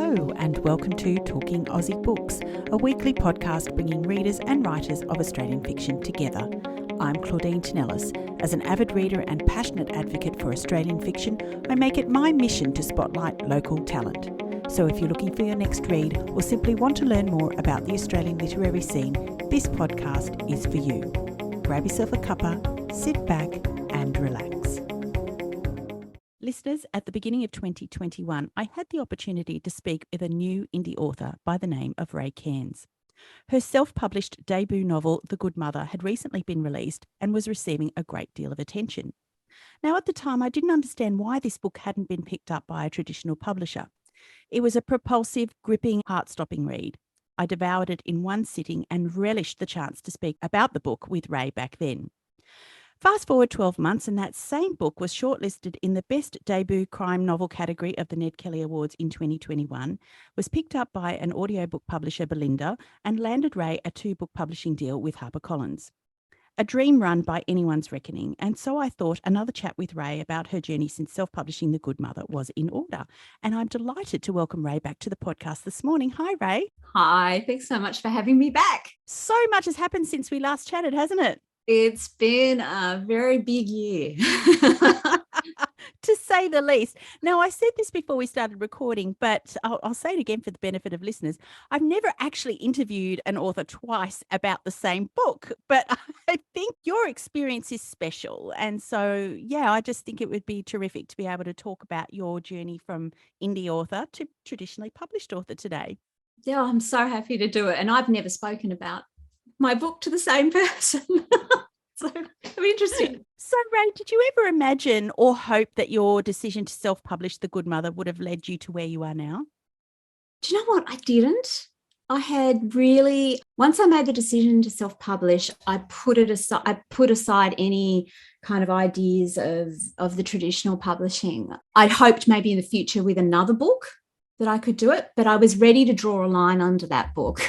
Hello and welcome to Talking Aussie Books, a weekly podcast bringing readers and writers of Australian fiction together. I'm Claudine Tinellis. As an avid reader and passionate advocate for Australian fiction, I make it my mission to spotlight local talent. So if you're looking for your next read or simply want to learn more about the Australian literary scene, this podcast is for you. Grab yourself a cuppa, sit back and relax. Listeners, at the beginning of 2021, I had the opportunity to speak with a new indie author by the name of Rae Cairns. Her self-published debut novel, The Good Mother, had recently been released and was receiving a great deal of attention. Now, at the time, I didn't understand why this book hadn't been picked up by a traditional publisher. It was a propulsive, gripping, heart-stopping read. I devoured it in one sitting and relished the chance to speak about the book with Rae back then. Fast forward 12 months and that same book was shortlisted in the Best Debut Crime Novel category of the Ned Kelly Awards in 2021, was picked up by an audiobook publisher, Bolinda, and landed Rae a 2-book publishing deal with HarperCollins. A dream run by anyone's reckoning, and so I thought another chat with Rae about her journey since self-publishing The Good Mother was in order. And I'm delighted to welcome Rae back to the podcast this morning. Hi, Rae. Hi, thanks so much for having me back. So much has happened since we last chatted, hasn't it? It's been a very big year. To say the least. Now, I said this before we started recording, but I'll say it again for the benefit of listeners. I've never actually interviewed an author twice about the same book, but I think your experience is special. And so, yeah, I just think it would be terrific to be able to talk about your journey from indie author to traditionally published author today. Yeah, I'm so happy to do it. And I've never spoken about my book to the same person. So it'll be interesting. So, Rae, did you ever imagine or hope that your decision to self-publish The Good Mother would have led you to where you are now? Do you know what? I didn't. I had really, once I made the decision to self-publish, I put aside any kind of ideas of the traditional publishing. I'd hoped maybe in the future with another book that I could do it, but I was ready to draw a line under that book.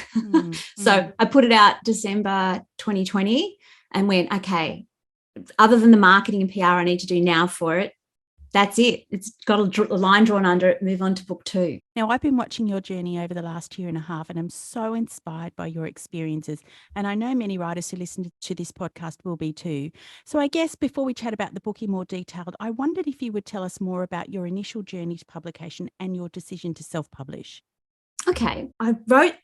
So I put it out December 2020 and went, okay, other than the marketing and PR I need to do now for it, that's it. It's got a line drawn under it, move on to book 2. Now, I've been watching your journey over the last year and a half, and I'm so inspired by your experiences. And I know many writers who listen to this podcast will be too. So I guess before we chat about the book in more detail, I wondered if you would tell us more about your initial journey to publication and your decision to self-publish. Okay. I wrote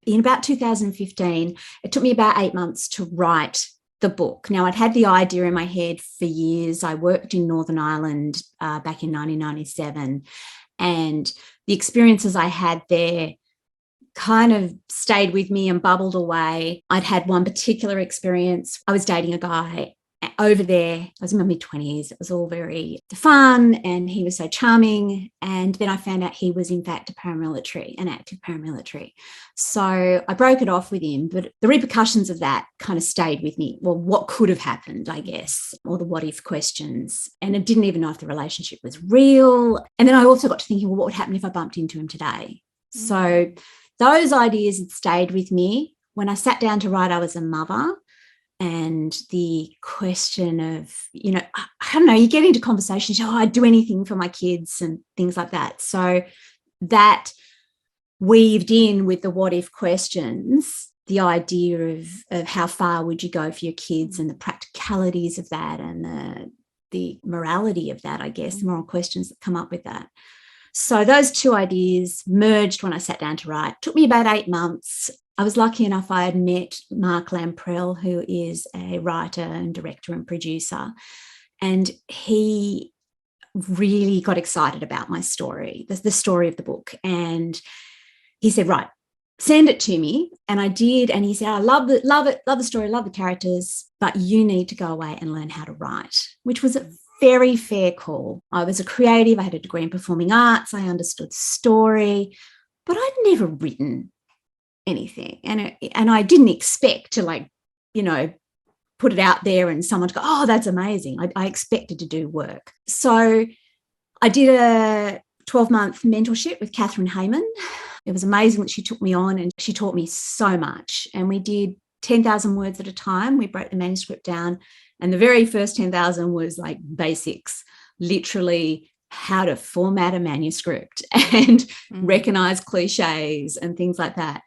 in about 2015. It took me about 8 months to write the book. Now, I'd had the idea in my head for years. I worked in Northern Ireland back in 1997, and the experiences I had there kind of stayed with me and bubbled away. I'd had one particular experience. I was dating a guy over there. I was in my mid-20s. It was all very fun and he was so charming. And then I found out he was in fact an active paramilitary. So I broke it off with him, but the repercussions of that kind of stayed with me. Well, what could have happened, I guess, or the what if questions. And I didn't even know if the relationship was real. And then I also got to thinking, well, what would happen if I bumped into him today? So those ideas had stayed with me. When I sat down to write, I was a mother. And the question of, I don't know, you get into conversations, I'd do anything for my kids and things like that. So that weaved in with the what if questions, the idea of how far would you go for your kids and the practicalities of that and the morality of that, I guess, the moral questions that come up with that. So those two ideas merged when I sat down to write. It took me about 8 months. I was lucky enough I had met Mark Lamprell, who is a writer and director and producer, and he really got excited about my story, the story of the book. And he said, right, send it to me. And I did. And he said, I love the story, love the characters, but you need to go away and learn how to write, which was a very fair call. I was a creative. I had a degree in performing arts. I understood story, but I'd never written anything. And I didn't expect to put it out there and someone to go, oh, that's amazing. I expected to do work. So I did a 12-month mentorship with Catherine Hayman. It was amazing that she took me on and she taught me so much. And we did 10,000 words at a time. We broke the manuscript down. And the very first 10,000 was like basics, literally how to format a manuscript and recognize cliches and things like that.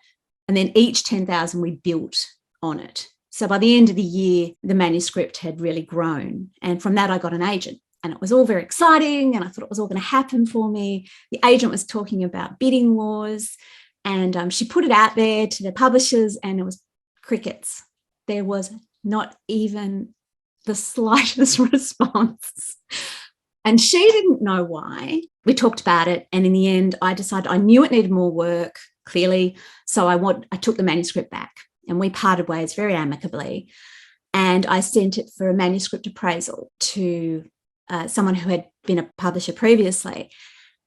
And then each 10,000 we built on it. So by the end of the year, the manuscript had really grown. And from that, I got an agent. And it was all very exciting. And I thought it was all going to happen for me. The agent was talking about bidding wars. And she put it out there to the publishers, and it was crickets. There was not even the slightest response. And she didn't know why. We talked about it. And in the end, I decided I knew it needed more work, clearly. So I took the manuscript back, and we parted ways very amicably. And I sent it for a manuscript appraisal to someone who had been a publisher previously.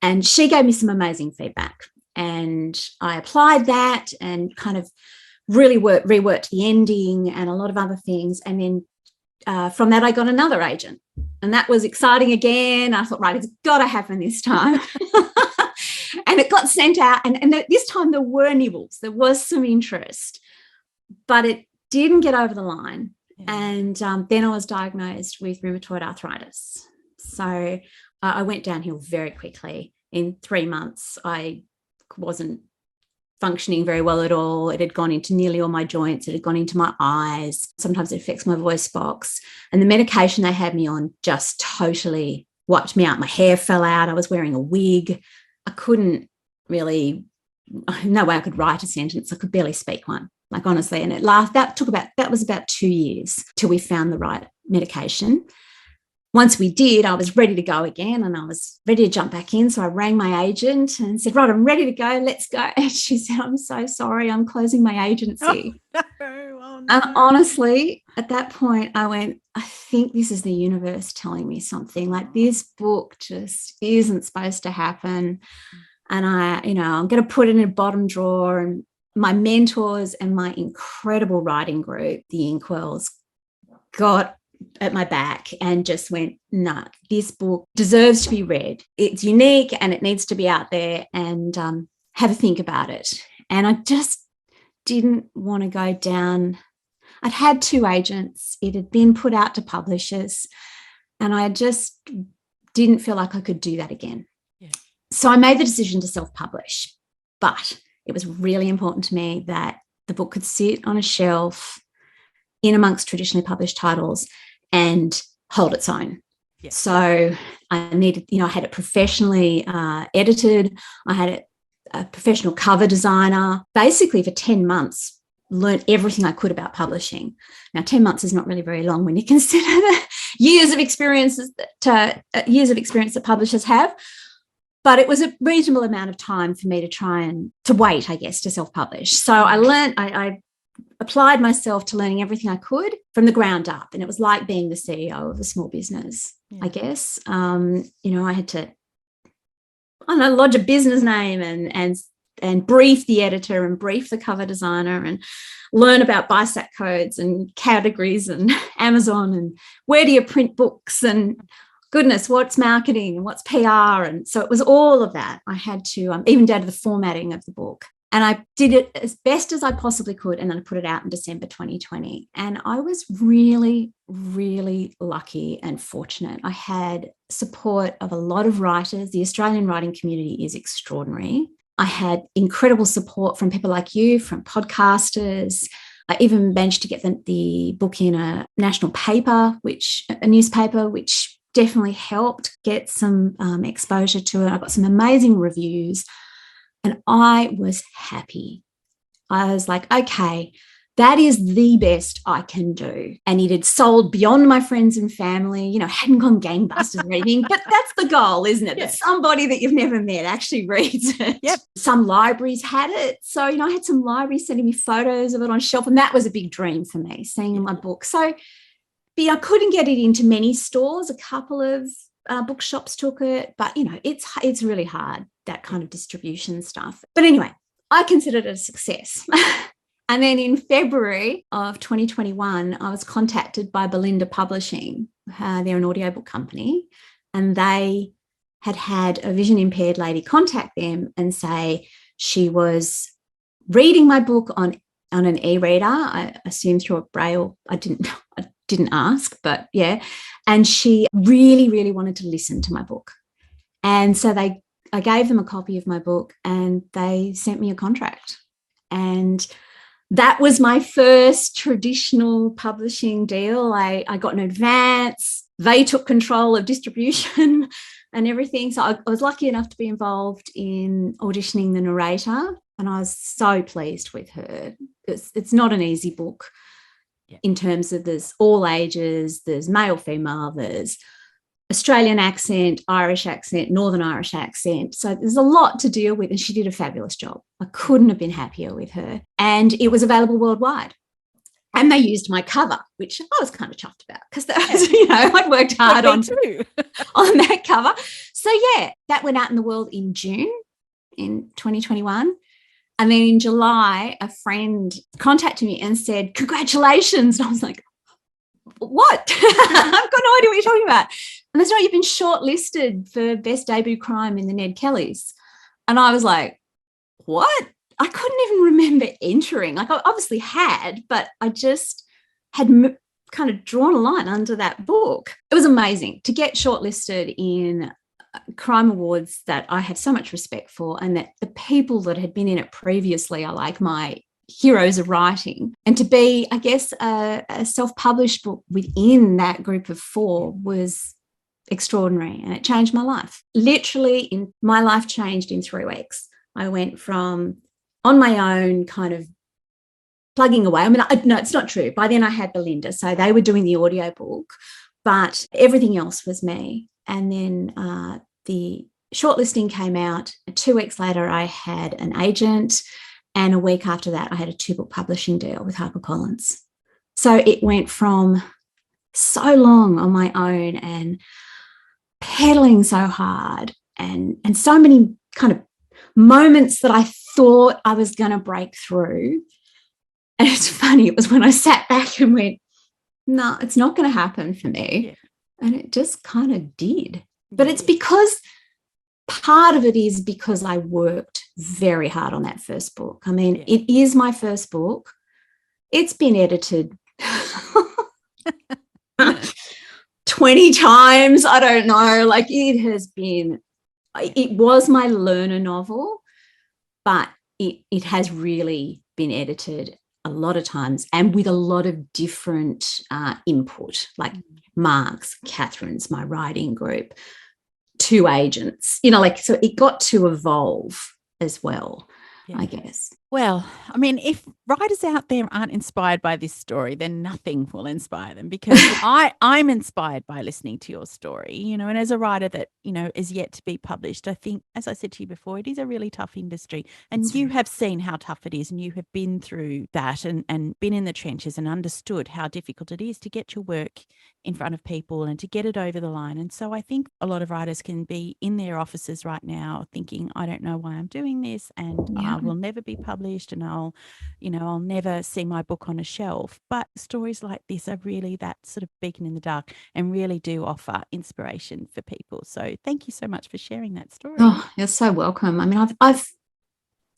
And she gave me some amazing feedback. And I applied that and kind of really reworked the ending and a lot of other things. And then from that, I got another agent. And that was exciting again. I thought, right, it's got to happen this time. And it got sent out. And this time there were nibbles. There was some interest, but it didn't get over the line. Yeah. And then I was diagnosed with rheumatoid arthritis. So I went downhill very quickly. In 3 months, I wasn't functioning very well at all. It had gone into nearly all my joints. It had gone into my eyes. Sometimes it affects my voice box. And the medication they had me on just totally wiped me out. My hair fell out. I was wearing a wig. I couldn't really, no way I could write a sentence. I could barely speak one, like honestly. And that was about 2 years till we found the right medication. Once we did, I was ready to go again, and I was ready to jump back in. So I rang my agent and said, right, I'm ready to go. Let's go. And she said, I'm so sorry. I'm closing my agency. Oh, no. And honestly, at that point, I went, I think this is the universe telling me something. Like, this book just isn't supposed to happen. And I'm going to put it in a bottom drawer. And my mentors and my incredible writing group, the Inkwells, got at my back and just went, no, this book deserves to be read. It's unique and it needs to be out there, and have a think about it. And I just didn't want to go down. I'd had 2 agents. It had been put out to publishers, and I just didn't feel like I could do that again. Yeah. So I made the decision to self-publish, but it was really important to me that the book could sit on a shelf in amongst traditionally published titles and hold its own. Yes. So I needed, I had it professionally edited. I had a professional cover designer. Basically, for 10 months, learned everything I could about publishing. Now, 10 months is not really very long when you consider the years of experience that publishers have. But it was a reasonable amount of time for me to try and to wait, I guess, to self-publish. So I applied myself to learning everything I could from the ground up. And it was like being the CEO of a small business, I guess. I had to, lodge a business name and brief the editor and brief the cover designer and learn about BISAC codes and categories and Amazon and where do you print books and goodness, what's marketing and what's PR. And so it was all of that. I had to, even down to the formatting of the book. And I did it as best as I possibly could. And then I put it out in December 2020. And I was really, really lucky and fortunate. I had support of a lot of writers. The Australian writing community is extraordinary. I had incredible support from people like you, from podcasters. I even managed to get the book in a national paper, a newspaper, which definitely helped get some exposure to it. I got some amazing reviews. And I was happy. I was like, okay, that is the best I can do. And it had sold beyond my friends and family, hadn't gone gangbusters or anything, but that's the goal, isn't it? Yeah. That somebody that you've never met actually reads it. Yep. Some libraries had it. So, I had some libraries sending me photos of it on shelf, and that was a big dream for me, seeing my book. So, but I couldn't get it into many stores. A couple of bookshops took it, but it's really hard, that kind of distribution stuff. But anyway, I considered it a success. And then in February of 2021, I was contacted by Bolinda Publishing. They're an audiobook company, and they had a vision impaired lady contact them and say she was reading my book on an e-reader. I assume through a Braille. I didn't ask, but yeah. And she really, really wanted to listen to my book. And so I gave them a copy of my book and they sent me a contract. And that was my first traditional publishing deal. I got an advance. They took control of distribution and everything. So I was lucky enough to be involved in auditioning the narrator, and I was so pleased with her. It's not an easy book in terms of there's all ages, there's male, female, there's Australian accent, Irish accent, Northern Irish accent. So there's a lot to deal with, and she did a fabulous job. I couldn't have been happier with her. And it was available worldwide. And they used my cover, which I was kind of chuffed about because I'd worked hard on that cover. So, yeah, that went out in the world in June in 2021. And then in July, a friend contacted me and said, congratulations. And I was like, what? I've got no idea what you're talking about. And they said, you've been shortlisted for Best Debut Crime in the Ned Kellys. And I was like, what? I couldn't even remember entering. Like, I obviously had, but I just had kind of drawn a line under that book. It was amazing to get shortlisted in crime awards that I have so much respect for, and that the people that had been in it previously are like my heroes of writing. And to be, I guess, a self-published book within that group of 4 was extraordinary, and it changed my life. Literally, my life changed in 3 weeks. I went from on my own kind of plugging away. I mean, no, it's not true. By then I had Bolinda, so they were doing the audiobook, but everything else was me. And then the shortlisting came out. 2 weeks later, I had an agent, and a week after that, I had a 2-book publishing deal with HarperCollins. So it went from so long on my own and pedaling so hard, and so many kind of moments that I thought I was going to break through. And it's funny, it was when I sat back and went, no, it's not going to happen for me. Yeah. And it just kind of did. But it's because part of it is because I worked very hard on that first book. I mean, It is my first book. It's been edited 20 times. I don't know. Like, it was my learner novel, but it has really been edited a lot of times and with a lot of different input, like Mark's, Catherine's, my writing group, 2 agents, so it got to evolve as well, I guess. Well, I mean, if writers out there aren't inspired by this story, then nothing will inspire them, because I'm inspired by listening to your story, and as a writer that, is yet to be published, I think, as I said to you before, it is a really tough industry, and you have seen how tough it is, and you have been through that and been in the trenches and understood how difficult it is to get your work in front of people and to get it over the line. And so I think a lot of writers can be in their offices right now thinking, I don't know why I'm doing this, and I will never be published, and I'll never see my book on a shelf. But stories like this are really that sort of beacon in the dark and really do offer inspiration for people. So thank you so much for sharing that story. Oh, you're so welcome. I mean,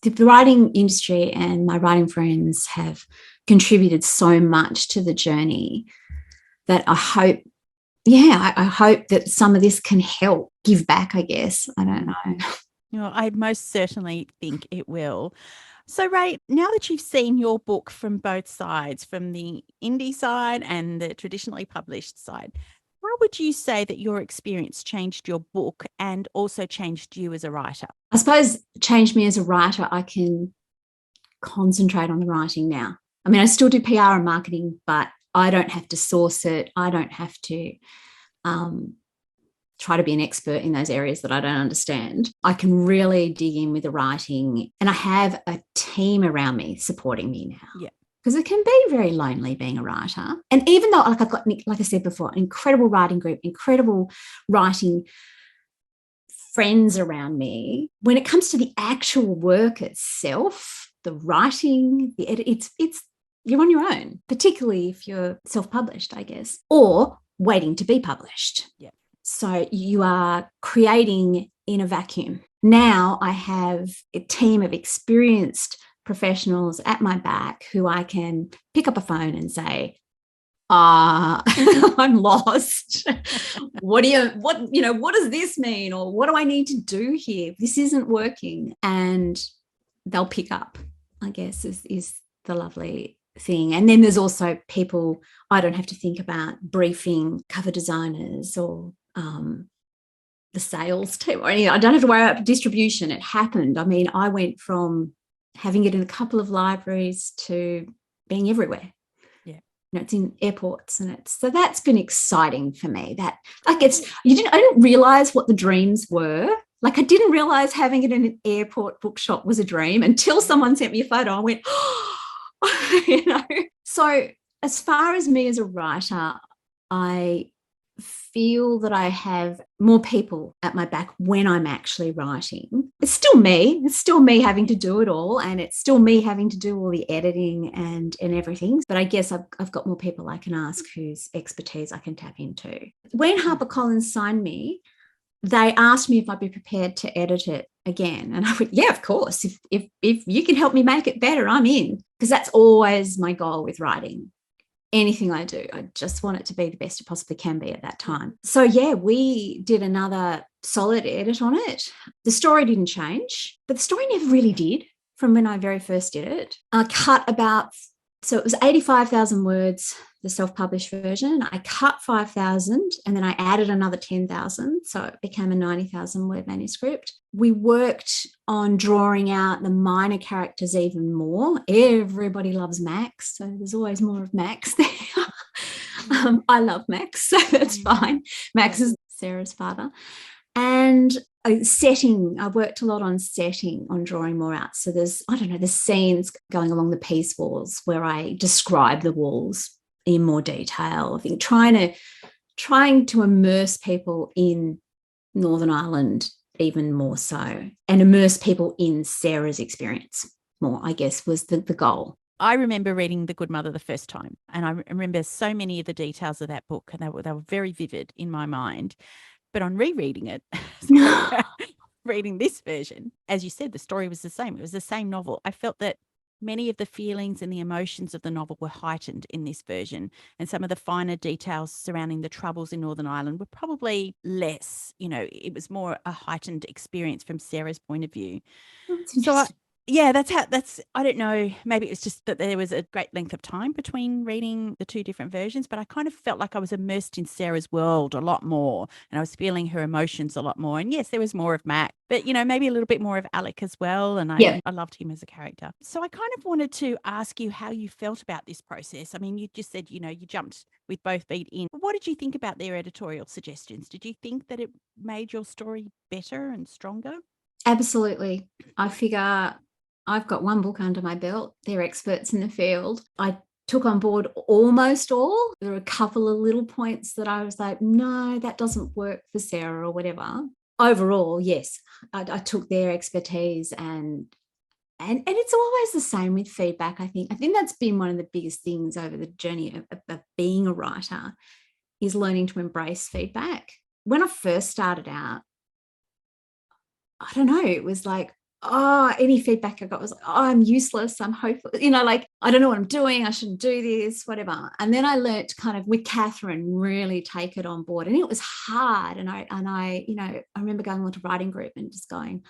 the writing industry and my writing friends have contributed so much to the journey that I hope that some of this can help give back, I guess. I don't know. I most certainly think it will. So, Rae, now that you've seen your book from both sides, from the indie side and the traditionally published side, how would you say that your experience changed your book and also changed you as a writer? I suppose changed me as a writer. I can concentrate on the writing now. I mean, I still do PR and marketing, but I don't have to source it. I don't have to try to be an expert in those areas that I don't understand. I can really dig in with the writing, and I have a team around me supporting me now. Yeah. Because it can be very lonely being a writer. And even though, I've got, like I said before, an incredible writing group, incredible writing friends around me, when it comes to the actual work itself, the writing, the edit, it's you're on your own, particularly if you're self-published, I guess, or waiting to be published. Yeah. So you are creating in a vacuum. Now I have a team of experienced professionals at my back who I can pick up a phone and say, I'm lost. What does this mean? Or what do I need to do here? This isn't working. And they'll pick up, I guess, is the lovely thing. And then there's also people I don't have to think about briefing cover designers or the sales team or anything. I don't have to worry about distribution. It happened. I mean, I went from having it in a couple of libraries to being everywhere. It's in airports, and so that's been exciting for me. That I didn't realize what the dreams were. Like I didn't realize having it in an airport bookshop was a dream until someone sent me a photo. I went, oh, So as far as me as a writer, I feel that I have more people at my back when I'm actually writing. It's still me. It's still me having to do it all, and it's still me having to do all the editing and everything. But I guess I've got more people I can ask whose expertise I can tap into. When HarperCollins signed me, they asked me if I'd be prepared to edit it again. And I went, yeah, of course. If you can help me make it better, I'm in. Because that's always my goal with writing. Anything I do, I just want it to be the best it possibly can be at that time. So yeah, we did another solid edit on it. The story didn't change, but the story never really did from when I very first did it. I cut so it was 85,000 words, the self-published version. I cut 5,000 and then I added another 10,000. So it became a 90,000 word manuscript. We worked on drawing out the minor characters even more. Everybody loves Max, so there's always more of Max there. I love Max, so that's fine. Max is Sarah's father. And setting, I worked a lot on setting, on drawing more out. So there's scenes going along the piece walls where I describe the walls in more detail. I think trying to immerse people in Northern Ireland even more so, and immerse people in Sarah's experience more, I guess, was the goal. I remember reading The Good Mother the first time, and I remember so many of the details of that book, and they were very vivid in my mind. But on rereading it, reading this version, as you said, the story was the same. It was the same novel. I felt that many of the feelings and the emotions of the novel were heightened in this version, and some of the finer details surrounding the troubles in Northern Ireland were probably less. It was more a heightened experience from Sarah's point of view. So I don't know, maybe it was just that there was a great length of time between reading the two different versions, but I kind of felt like I was immersed in Sarah's world a lot more, and I was feeling her emotions a lot more. And yes, there was more of Mac, but maybe a little bit more of Alec as well. And I loved him as a character. So I kind of wanted to ask you how you felt about this process. I mean, you just said, you jumped with both feet in. What did you think about their editorial suggestions? Did you think that it made your story better and stronger? Absolutely. I figure I've got one book under my belt. They're experts in the field. I took on board almost all. There were a couple of little points that I was like, no, that doesn't work for Sarah or whatever. Overall, yes, I took their expertise and it's always the same with feedback. I think that's been one of the biggest things over the journey of being a writer, is learning to embrace feedback. When I first started out, I don't know, it was like, any feedback I got was like, I'm useless, I'm hopeless, I don't know what I'm doing, I shouldn't do this, whatever. And then I learned to kind of, with Catherine, really take it on board. And it was hard. And I remember going on to writing group and just going,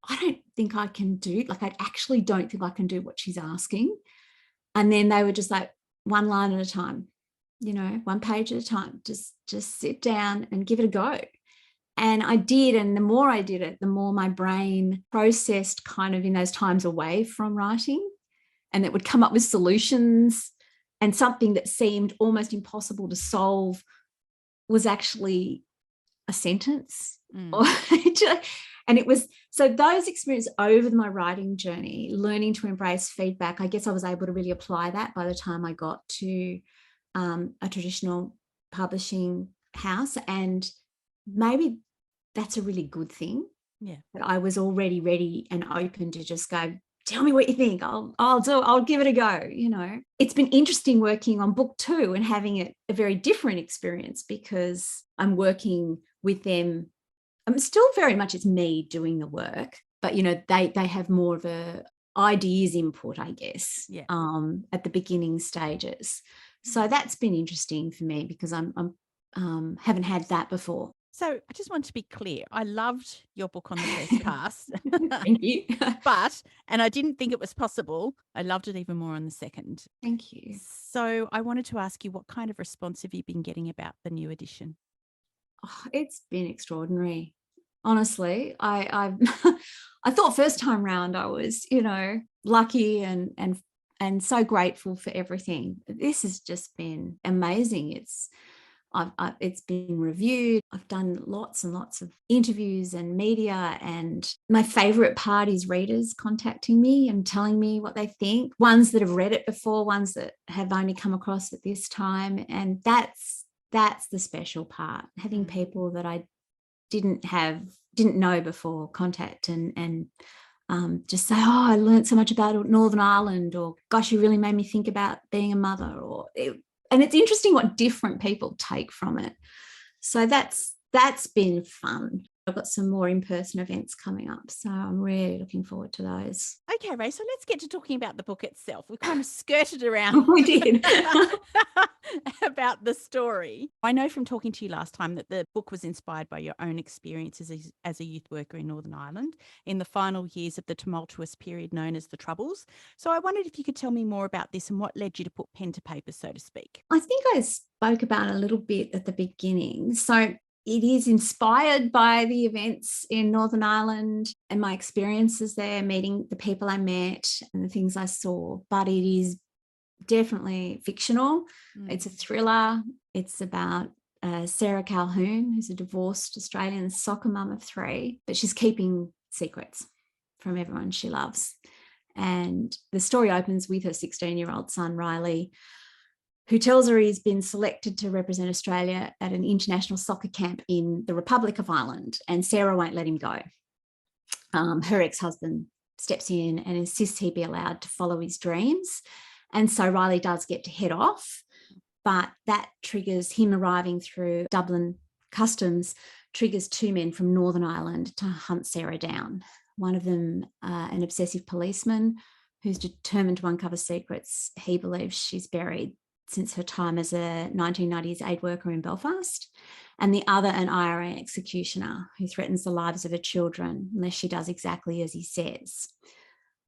I don't think I can do, I actually don't think I can do what she's asking. And then they were just like, one line at a time, one page at a time, just sit down and give it a go. And I did. And the more I did it, the more my brain processed kind of in those times away from writing, and it would come up with solutions, and something that seemed almost impossible to solve was actually a sentence. And it was, so those experiences over my writing journey, learning to embrace feedback, I guess I was able to really apply that by the time I got to a traditional publishing house. And maybe that's a really good thing. Yeah. That I was already ready and open to just go, tell me what you think. I'll give it a go. It's been interesting working on book 2 and having it a very different experience, because I'm working with them. I'm still very much, it's me doing the work, but they have more of a ideas input, I guess, at the beginning stages. So that's been interesting for me because I'm haven't had that before. So I just want to be clear. I loved your book on the first pass. Thank you. And I didn't think it was possible. I loved it even more on the second. Thank you. So I wanted to ask you, what kind of response have you been getting about the new edition? Oh, it's been extraordinary. Honestly, I I thought first time round I was, lucky and so grateful for everything. This has just been amazing. It's been reviewed. I've done lots and lots of interviews and media, and my favorite part is readers contacting me and telling me what they think. Ones that have read it before, ones that have only come across it this time, and that's the special part. Having people that I didn't know before contact and just say, oh, I learned so much about Northern Ireland, or gosh, you really made me think about being a mother, and it's interesting what different people take from it. So that's been fun. I've got some more in-person events coming up, so I'm really looking forward to those. Okay, Rae, so let's get to talking about the book itself. We kind of skirted around We did. about the story. I know from talking to you last time that the book was inspired by your own experiences as a youth worker in Northern Ireland in the final years of the tumultuous period known as the Troubles. So I wondered if you could tell me more about this and what led you to put pen to paper, so to speak. I think I spoke about it a little bit at the beginning. So it is inspired by the events in Northern Ireland and my experiences there, meeting the people I met and the things I saw, but it is definitely fictional. It's a thriller. It's about Sarah Calhoun, who's a divorced Australian soccer mum of 3, but she's keeping secrets from everyone she loves. And the story opens with her 16-year-old son, Riley, who tells her he's been selected to represent Australia at an international soccer camp in the Republic of Ireland, and Sarah won't let him go. Her ex-husband steps in and insists he be allowed to follow his dreams. And so Riley does get to head off, but that triggers him arriving through Dublin customs, triggers 2 men from Northern Ireland to hunt Sarah down. One of them, an obsessive policeman who's determined to uncover secrets he believes she's buried since her time as a 1990s aid worker in Belfast, and the other an IRA executioner who threatens the lives of her children unless she does exactly as he says.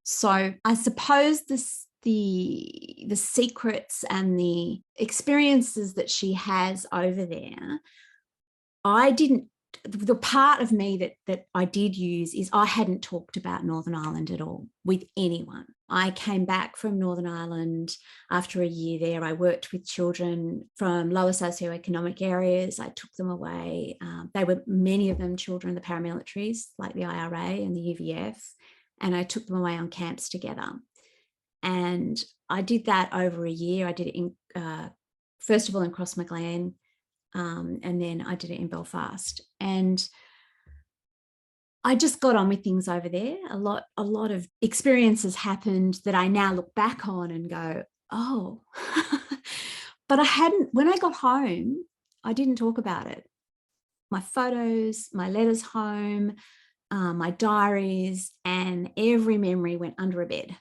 So I suppose the secrets and the experiences that she has over there, the part of me that I did use is I hadn't talked about Northern Ireland at all with anyone. I came back from Northern Ireland after a year there. I worked with children from lower socioeconomic areas. I took them away. They were, many of them, children of the paramilitaries, like the IRA and the UVF, and I took them away on camps together. And I did that over a year. I did it in, first of all, in Crossmaglen, and then I did it in Belfast. And I just got on with things over there. A lot of experiences happened that I now look back on and go, oh, but I hadn't, when I got home, I didn't talk about it. My photos, my letters home, my diaries, and every memory went under a bed.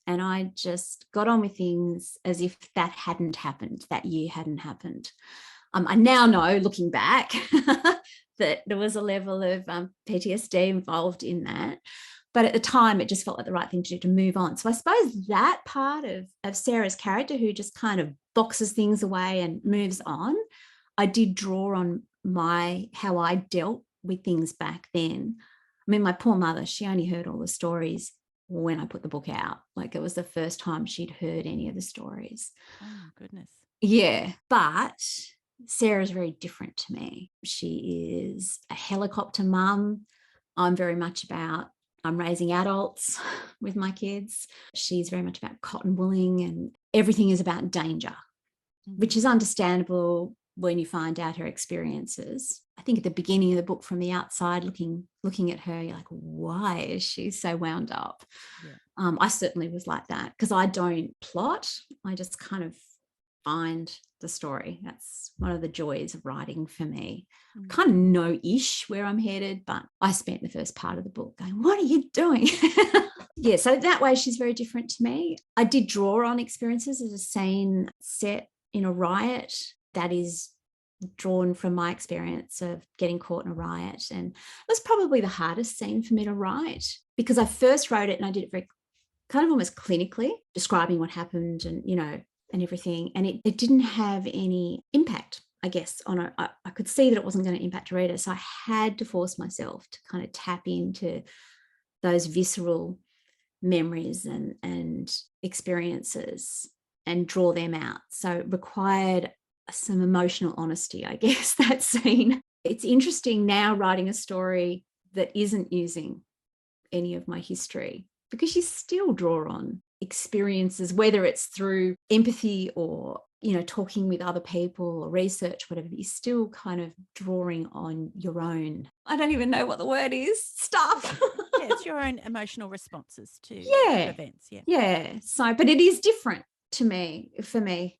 And I just got on with things as if that hadn't happened, that year hadn't happened. I now know, looking back, that there was a level of PTSD involved in that. But at the time, it just felt like the right thing to do, to move on. So I suppose that part of Sarah's character, who just kind of boxes things away and moves on, I did draw on how I dealt with things back then. I mean, my poor mother, she only heard all the stories when I put the book out. Like, it was the first time she'd heard any of the stories. Oh, my goodness. Yeah, but Sarah's very different to me. She is a helicopter mum. I'm very much about, I'm raising adults with my kids. She's very much about cotton wooling, and everything is about danger, which is understandable when you find out her experiences. I think at the beginning of the book, from the outside looking at her, you're like, why is she so wound up? Yeah. I certainly was like that, because I don't plot. I just kind of find the story. That's one of the joys of writing for me. Kind of know-ish where I'm headed, but I spent the first part of the book going, what are you doing? Yeah, so that way she's very different to me. I did draw on experiences as a scene set in a riot that is drawn from my experience of getting caught in a riot. And it was probably the hardest scene for me to write because I first wrote it and I did it very kind of almost clinically, describing what happened and, and everything. And it didn't have any impact, I guess, on it. I could see that it wasn't going to impact a reader. So I had to force myself to kind of tap into those visceral memories and experiences and draw them out. So it required some emotional honesty, I guess, that scene. It's interesting now writing a story that isn't using any of my history because you still draw on experiences, whether it's through empathy or, talking with other people or research, whatever, you're still kind of drawing on your own, I don't even know what the word is, stuff. Yeah, it's your own emotional responses to events. Yeah. Yeah. So, but it is different for me,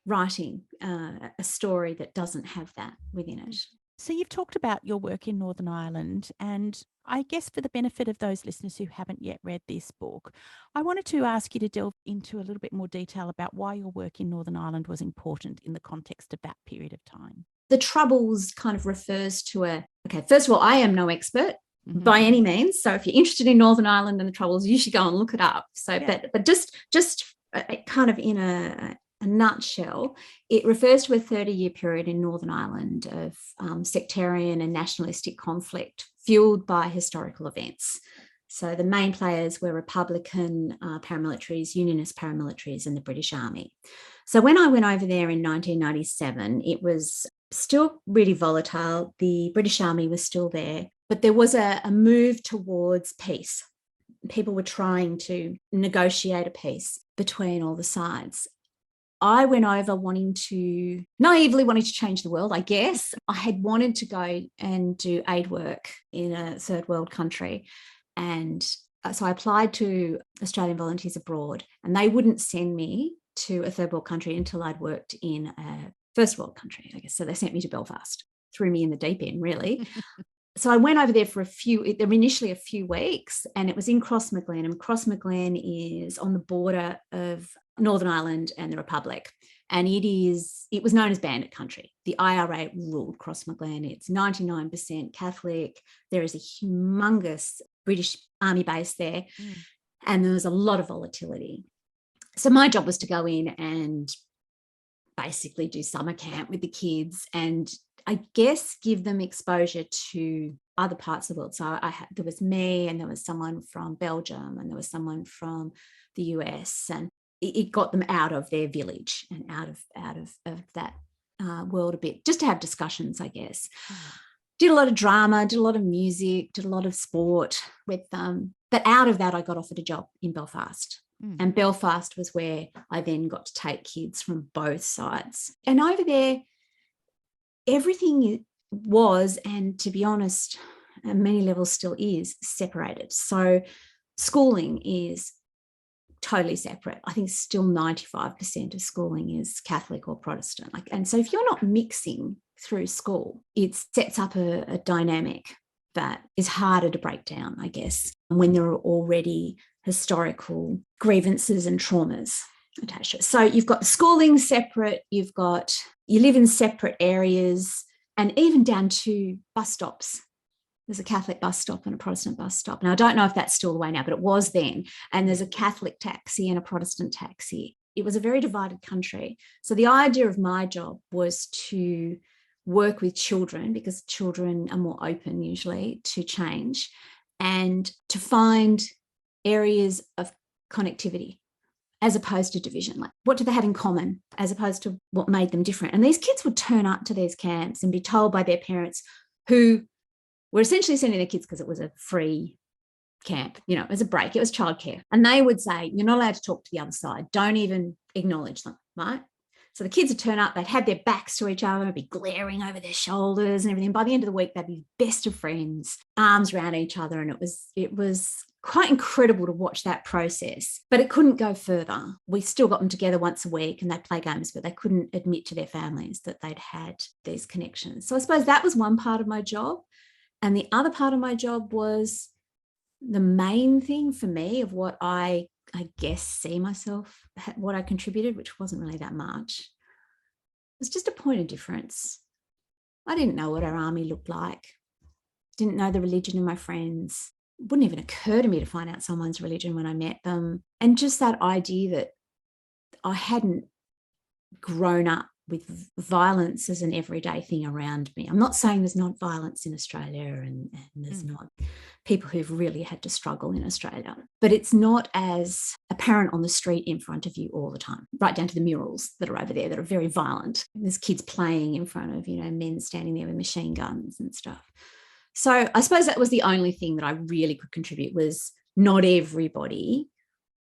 writing a story that doesn't have that within it. So you've talked about your work in Northern Ireland, and I guess for the benefit of those listeners who haven't yet read this book, I wanted to ask you to delve into a little bit more detail about why your work in Northern Ireland was important in the context of that period of time. The Troubles kind of refers to first of all, I am no expert by any means. So if you're interested in Northern Ireland and the Troubles, you should go and look it up. So, yeah. but just kind of in a nutshell, it refers to a 30-year period in Northern Ireland of sectarian and nationalistic conflict fueled by historical events. So the main players were Republican paramilitaries, Unionist paramilitaries, and the British Army. So when I went over there in 1997, it was still really volatile. The British Army was still there, but there was a move towards peace. People were trying to negotiate a peace between all the sides. I went over naively wanting to change the world, I guess. I had wanted to go and do aid work in a third world country. And so I applied to Australian Volunteers Abroad, and they wouldn't send me to a third world country until I'd worked in a first world country, I guess. So they sent me to Belfast, threw me in the deep end, really. So I went over there for initially a few weeks, and it was in Crossmaglen. And Crossmaglen is on the border of Northern Ireland and the Republic. And it was known as bandit country. The IRA ruled Crossmaglen. It's 99% Catholic. There is a humongous British Army base there. And there was a lot of volatility. So my job was to go in and basically do summer camp with the kids and I guess give them exposure to other parts of the world. So there was me, and there was someone from Belgium, and there was someone from the US, and it got them out of their village and out of that world a bit, just to have discussions, I guess. Did a lot of drama, did a lot of music, did a lot of sport with them. But out of that, I got offered a job in Belfast. And Belfast was where I then got to take kids from both sides. And over there, everything was, and to be honest, at many levels still is, separated. So schooling is totally separate. I think still 95% of schooling is Catholic or Protestant. And so if you're not mixing through school, it sets up a dynamic that is harder to break down, I guess, when there are already historical grievances and traumas attached to it. So you've got schooling separate, you live in separate areas, and even down to bus stops. There's a Catholic bus stop and a Protestant bus stop. Now, I don't know if that's still the way now, but it was then. And there's a Catholic taxi and a Protestant taxi. It was a very divided country. So the idea of my job was to work with children, because children are more open usually to change, and to find areas of connectivity as opposed to division. Like, what do they have in common as opposed to what made them different? And these kids would turn up to these camps and be told by their parents, who were essentially sending their kids because it was a free camp, it was a break, it was childcare. And they would say, you're not allowed to talk to the other side. Don't even acknowledge them, right? So the kids would turn up, they'd have their backs to each other, be glaring over their shoulders and everything. By the end of the week, they'd be best of friends, arms around each other. And it was quite incredible to watch that process, but it couldn't go further. We still got them together once a week and they'd play games, but they couldn't admit to their families that they'd had these connections. So I suppose that was one part of my job. And the other part of my job was the main thing for me of what I guess see myself, what I contributed, which wasn't really that much, was just a point of difference. I didn't know what our army looked like, didn't know the religion of my friends. It wouldn't even occur to me to find out someone's religion when I met them. And just that idea that I hadn't grown up with violence as an everyday thing around me. I'm not saying there's not violence in Australia and there's not people who've really had to struggle in Australia, but it's not as apparent on the street in front of you all the time, right down to the murals that are over there that are very violent. There's kids playing in front of, men standing there with machine guns and stuff. So I suppose that was the only thing that I really could contribute, was not everybody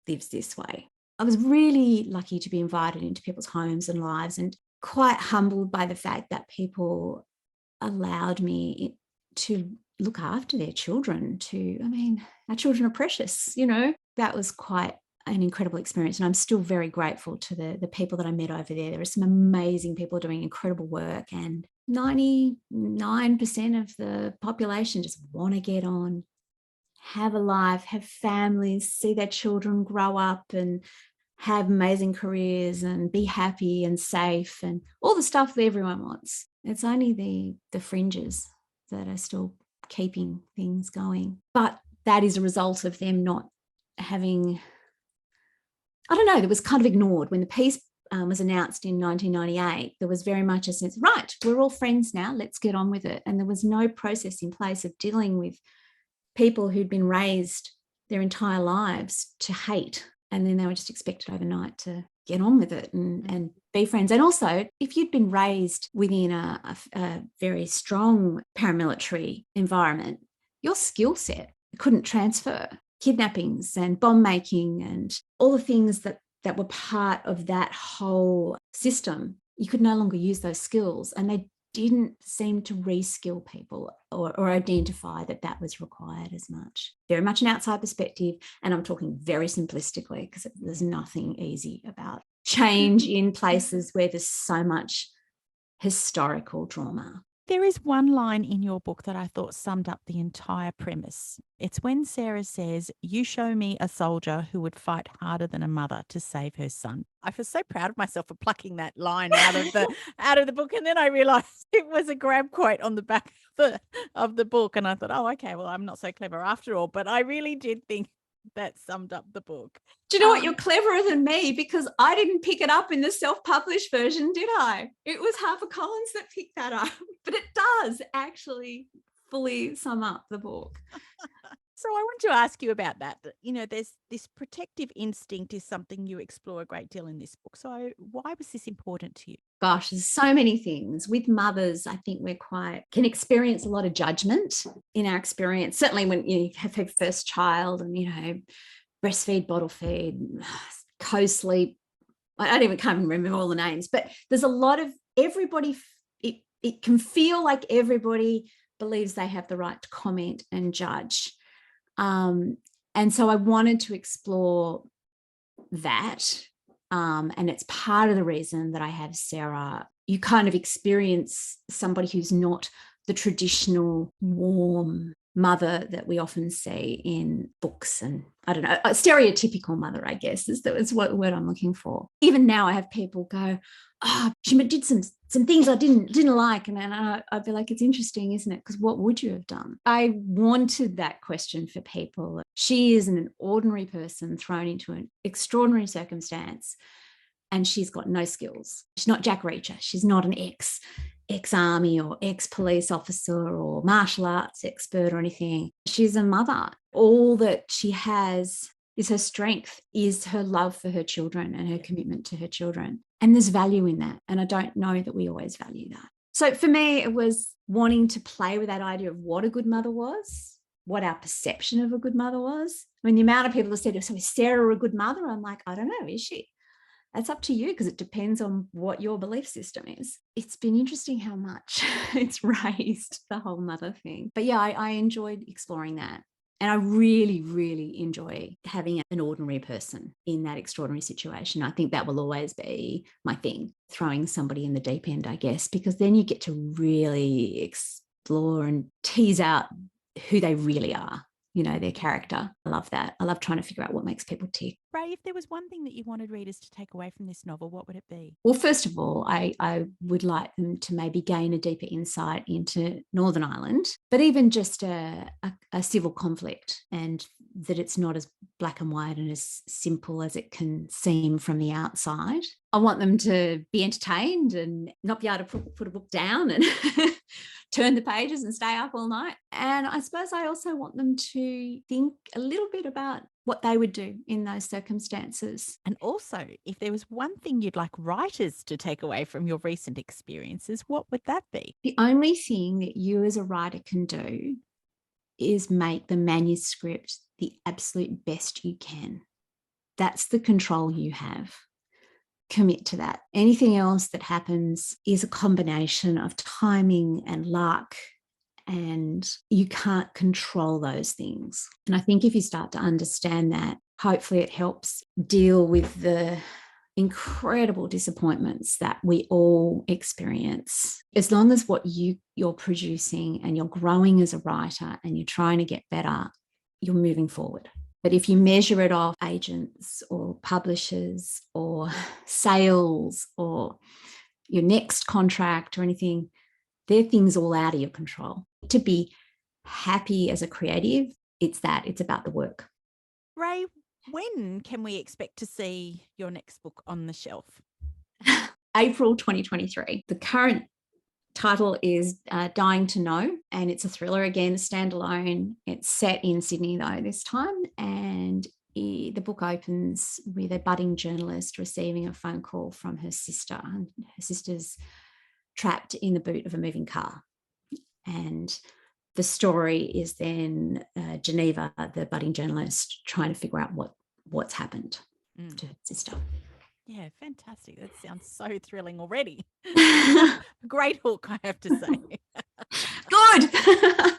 lives this way. I was really lucky to be invited into people's homes and lives, and quite humbled by the fact that people allowed me to look after their children. Our children are precious, That was quite an incredible experience. And I'm still very grateful to the people that I met over there. There are some amazing people doing incredible work, and 99% of the population just want to get on, have a life, have families, see their children grow up and have amazing careers and be happy and safe and all the stuff that everyone wants. It's only the fringes that are still keeping things going. But that is a result of them not having, there was kind of ignored. When the peace was announced in 1998, there was very much a sense, right, we're all friends now, let's get on with it. And there was no process in place of dealing with people who'd been raised their entire lives to hate. And then they were just expected overnight to get on with it and be friends. And also, if you'd been raised within a very strong paramilitary environment, your skill set couldn't transfer. Kidnappings and bomb making and all the things that were part of that whole system, you could no longer use those skills. And they didn't seem to reskill people or identify that was required as much. Very much an outside perspective, and I'm talking very simplistically because there's nothing easy about change in places where there's so much historical trauma. There is one line in your book that I thought summed up the entire premise. It's when Sarah says, "You show me a soldier who would fight harder than a mother to save her son." I feel so proud of myself for plucking that line out of the book, and then I realised it was a grab quote on the back of the book, and I thought, oh, okay, well, I'm not so clever after all. But I really did think that summed up the book. Do you know what? You're cleverer than me, because I didn't pick it up in the self-published version, did I? It was HarperCollins that picked that up, but it does actually fully sum up the book. So I want to ask you about that. There's this protective instinct is something you explore a great deal in this book. So why was this important to you? Gosh, there's so many things. With mothers, I think we can experience a lot of judgment in our experience. Certainly when you have your first child and, breastfeed, bottle feed, co-sleep. I don't even can't remember all the names, but there's a lot of everybody. It can feel like everybody believes they have the right to comment and judge. And so I wanted to explore that. And it's part of the reason that I have Sarah. You kind of experience somebody who's not the traditional warm mother that we often see in books, and I don't know, a stereotypical mother, I guess, is what word I'm looking for. Even now I have people go, "Oh, she did some things I didn't like," and I'd be like, it's interesting, isn't it? Because what would you have done? I wanted that question for people. She is an ordinary person thrown into an extraordinary circumstance, and she's got no skills. She's not Jack Reacher. She's not an ex-army or ex-police officer or martial arts expert or anything. She's a mother. All that she has is her strength, is her love for her children and her commitment to her children. And there's value in that. And I don't know that we always value that. So for me, it was wanting to play with that idea of what a good mother was, what our perception of a good mother was. I mean, the amount of people that said, "So is Sarah a good mother?" I'm like, I don't know, is she? That's up to you, because it depends on what your belief system is. It's been interesting how much it's raised the whole mother thing. But yeah, I enjoyed exploring that. And I really, really enjoy having an ordinary person in that extraordinary situation. I think that will always be my thing, throwing somebody in the deep end, I guess, because then you get to really explore and tease out who they really are. their character. I love that. I love trying to figure out what makes people tick. Rae, if there was one thing that you wanted readers to take away from this novel, what would it be? Well, first of all, I would like them to maybe gain a deeper insight into Northern Ireland, but even just a civil conflict, and that it's not as black and white and as simple as it can seem from the outside. I want them to be entertained and not be able to put a book down and turn the pages and stay up all night. And I suppose I also want them to think a little bit about what they would do in those circumstances. And also, if there was one thing you'd like writers to take away from your recent experiences, what would that be? The only thing that you as a writer can do is make the manuscript the absolute best you can. That's the control you have. Commit to that. Anything else that happens is a combination of timing and luck, and you can't control those things. And I think if you start to understand that, hopefully it helps deal with the incredible disappointments that we all experience. As long as what you're producing and you're growing as a writer and you're trying to get better, you're moving forward. But if you measure it off agents or publishers or sales or your next contract or anything, they're things all out of your control. To be happy as a creative, it's about the work. Rae, when can we expect to see your next book on the shelf? April 2023. The current title is Dying to Know, and it's a thriller, again, standalone. It's set in Sydney though this time, and the book opens with a budding journalist receiving a phone call from her sister, and her sister's trapped in the boot of a moving car. And the story is then Geneva, the budding journalist, trying to figure out what's happened to her sister. Yeah, fantastic. That sounds so thrilling already. Great hook, I have to say. Good.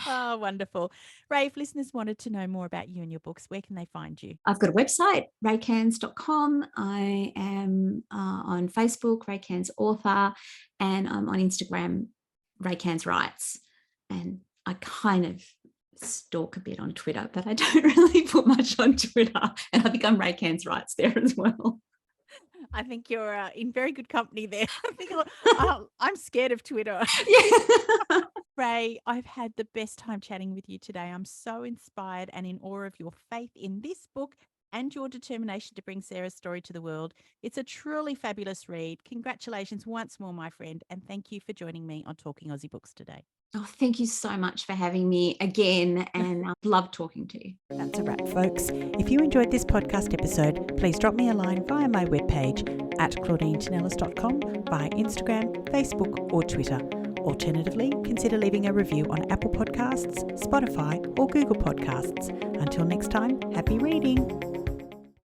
Oh, wonderful. Rae, if listeners wanted to know more about you and your books, where can they find you? I've got a website, raecairns.com. I am on Facebook, Rae Cairns Author, and I'm on Instagram, Rae Cairns Writes. And I kind of stalk a bit on Twitter, but I don't really put much on Twitter. And I think I'm Rae Cairns Writes there as well. I think you're in very good company there. I think I'm scared of Twitter. Yeah. Rae, I've had the best time chatting with you today. I'm so inspired and in awe of your faith in this book and your determination to bring Sarah's story to the world. It's a truly fabulous read. Congratulations once more, my friend, and thank you for joining me on Talking Aussie Books today. Oh, thank you so much for having me again, and I love talking to you. That's a wrap, folks. If you enjoyed this podcast episode, please drop me a line via my webpage at claudinetinellis.com, via Instagram, Facebook or Twitter. Alternatively, consider leaving a review on Apple Podcasts, Spotify or Google Podcasts. Until next time, happy reading.